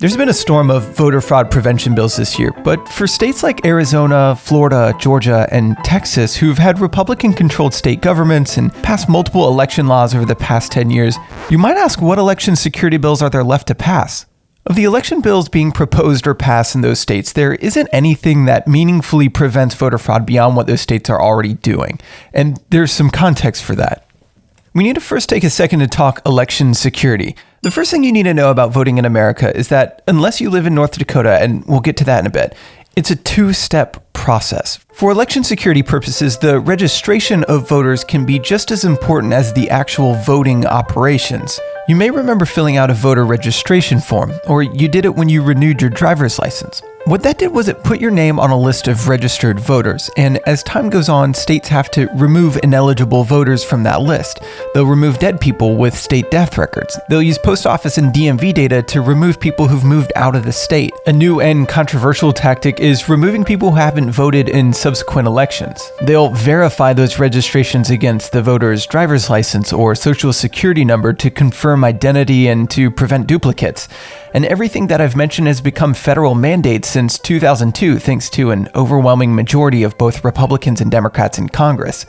There's been a storm of voter fraud prevention bills this year, but for states like Arizona, Florida, Georgia, and Texas, who've had Republican-controlled state governments and passed multiple election laws over the past 10 years, you might ask, what election security bills are there left to pass? Of the election bills being proposed or passed in those states, there isn't anything that meaningfully prevents voter fraud beyond what those states are already doing, and there's some context for that. We need to first take a second to talk election security. The first thing you need to know about voting in America is that unless you live in North Dakota, and we'll get to that in a bit, it's a two-step process. For election security purposes, the registration of voters can be just as important as the actual voting operations. You may remember filling out a voter registration form, or you did it when you renewed your driver's license. What that did was it put your name on a list of registered voters, and as time goes on, states have to remove ineligible voters from that list. They'll remove dead people with state death records. They'll use post office and DMV data to remove people who've moved out of the state. A new and controversial tactic is removing people who haven't voted in subsequent elections. They'll verify those registrations against the voter's driver's license or social security number to confirm identity and to prevent duplicates. And everything that I've mentioned has become federal mandates since 2002, thanks to an overwhelming majority of both Republicans and Democrats in Congress.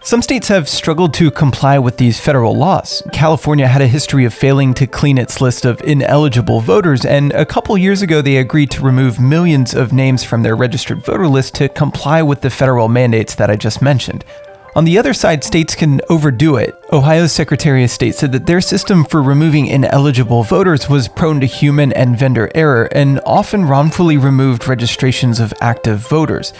Some states have struggled to comply with these federal laws. California had a history of failing to clean its list of ineligible voters, and a couple years ago they agreed to remove millions of names from their registered voter list to comply with the federal mandates that I just mentioned. On the other side, states can overdo it. Ohio's Secretary of State said that their system for removing ineligible voters was prone to human and vendor error and often wrongfully removed registrations of active voters.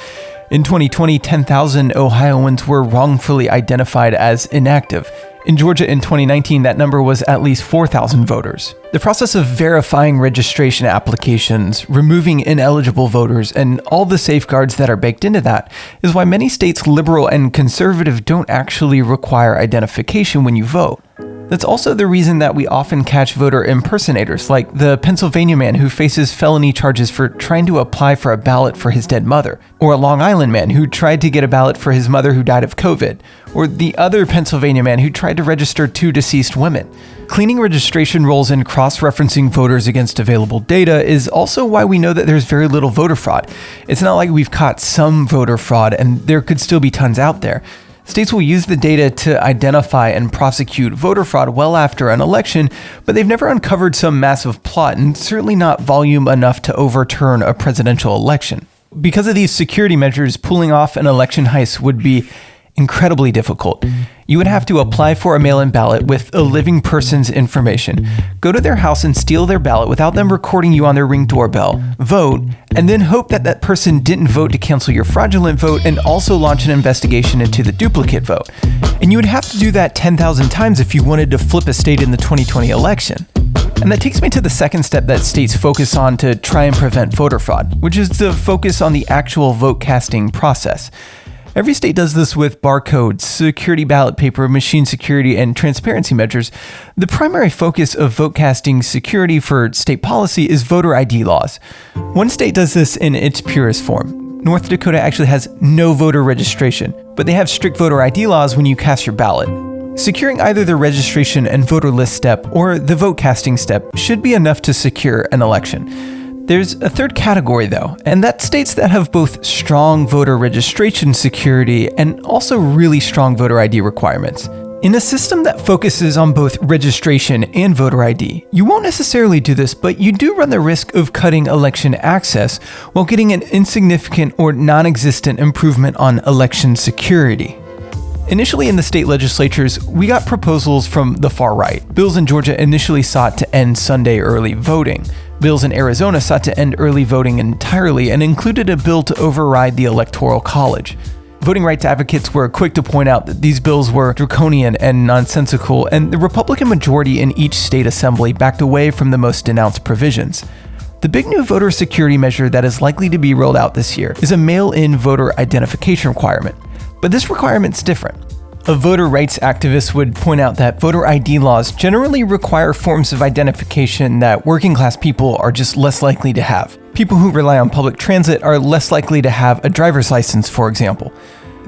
In 2020, 10,000 Ohioans were wrongfully identified as inactive. In Georgia in 2019, that number was at least 4,000 voters. The process of verifying registration applications, removing ineligible voters, and all the safeguards that are baked into that is why many states, liberal and conservative, don't actually require identification when you vote. That's also the reason that we often catch voter impersonators, like the Pennsylvania man who faces felony charges for trying to apply for a ballot for his dead mother, or a Long Island man who tried to get a ballot for his mother who died of COVID, or the other Pennsylvania man who tried to register 2 deceased women. Cleaning registration rolls and cross-referencing voters against available data is also why we know that there's very little voter fraud. It's not like we've caught some voter fraud and there could still be tons out there. States will use the data to identify and prosecute voter fraud well after an election, but they've never uncovered some massive plot, and certainly not volume enough to overturn a presidential election. Because of these security measures, pulling off an election heist would be incredibly difficult. You would have to apply for a mail-in ballot with a living person's information, go to their house and steal their ballot without them recording you on their Ring doorbell, vote, and then hope that that person didn't vote to cancel your fraudulent vote, and also launch an investigation into the duplicate vote. And you would have to do that 10,000 times if you wanted to flip a state in the 2020 election. And that takes me to the second step that states focus on to try and prevent voter fraud, which is to focus on the actual vote casting process. Every state does this with barcodes, security ballot paper, machine security, and transparency measures. The primary focus of vote casting security for state policy is voter ID laws. One state does this in its purest form. North Dakota actually has no voter registration, but they have strict voter ID laws when you cast your ballot. Securing either the registration and voter list step or the vote casting step should be enough to secure an election. There's a third category though, and that's states that have both strong voter registration security and also really strong voter ID requirements. In a system that focuses on both registration and voter ID, you won't necessarily do this, but you do run the risk of cutting election access while getting an insignificant or non-existent improvement on election security. Initially in the state legislatures, we got proposals from the far right. Bills in Georgia initially sought to end Sunday early voting. Bills in Arizona sought to end early voting entirely and included a bill to override the Electoral College. Voting rights advocates were quick to point out that these bills were draconian and nonsensical, and the Republican majority in each state assembly backed away from the most denounced provisions. The big new voter security measure that is likely to be rolled out this year is a mail-in voter identification requirement. But this requirement's different. A voter rights activist would point out that voter ID laws generally require forms of identification that working class people are just less likely to have. People who rely on public transit are less likely to have a driver's license, for example.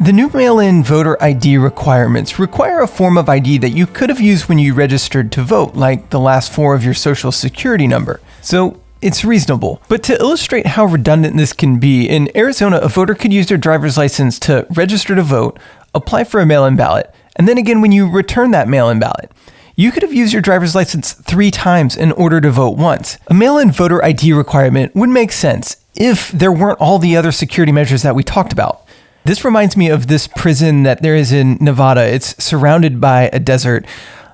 The new mail-in voter ID requirements require a form of ID that you could have used when you registered to vote, like the last 4 of your social security number. So it's reasonable. But to illustrate how redundant this can be, in Arizona, a voter could use their driver's license to register to vote, apply for a mail-in ballot, and then again when you return that mail-in ballot. You could have used your driver's license 3 times in order to vote once. A mail-in voter ID requirement would make sense if there weren't all the other security measures that we talked about. This reminds me of this prison that there is in Nevada. It's surrounded by a desert.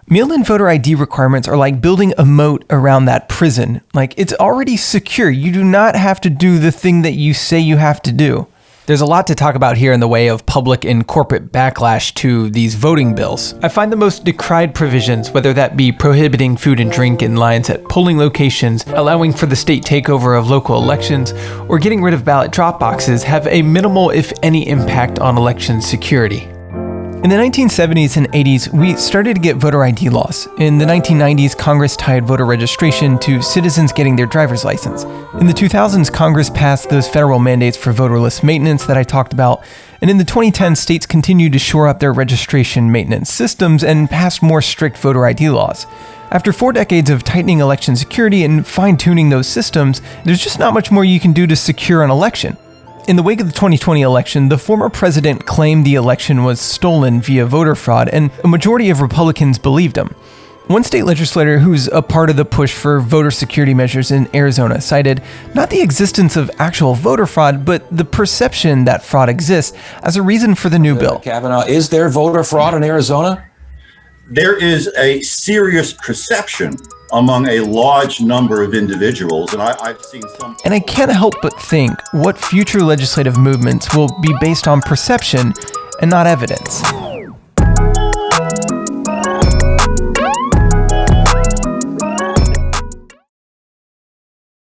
Mail-in voter ID requirements are like building a moat around that prison. Like, it's already secure. You do not have to do the thing that you say you have to do. There's a lot to talk about here in the way of public and corporate backlash to these voting bills. I find the most decried provisions, whether that be prohibiting food and drink in lines at polling locations, allowing for the state takeover of local elections, or getting rid of ballot drop boxes, have a minimal, if any, impact on election security. In the 1970s and 80s, we started to get voter ID laws. In the 1990s, Congress tied voter registration to citizens getting their driver's license. In the 2000s, Congress passed those federal mandates for voterless maintenance that I talked about. And in the 2010s, states continued to shore up their registration maintenance systems and passed more strict voter ID laws. After 4 decades of tightening election security and fine-tuning those systems, there's just not much more you can do to secure an election. In the wake of the 2020 election, the former president claimed the election was stolen via voter fraud, and a majority of Republicans believed him. One state legislator who's a part of the push for voter security measures in Arizona cited not the existence of actual voter fraud, but the perception that fraud exists as a reason for the new bill. Kavanaugh, is there voter fraud in Arizona? There is a serious perception among a large number of individuals, and I've seen some. And I can't help but think what future legislative movements will be based on perception and not evidence.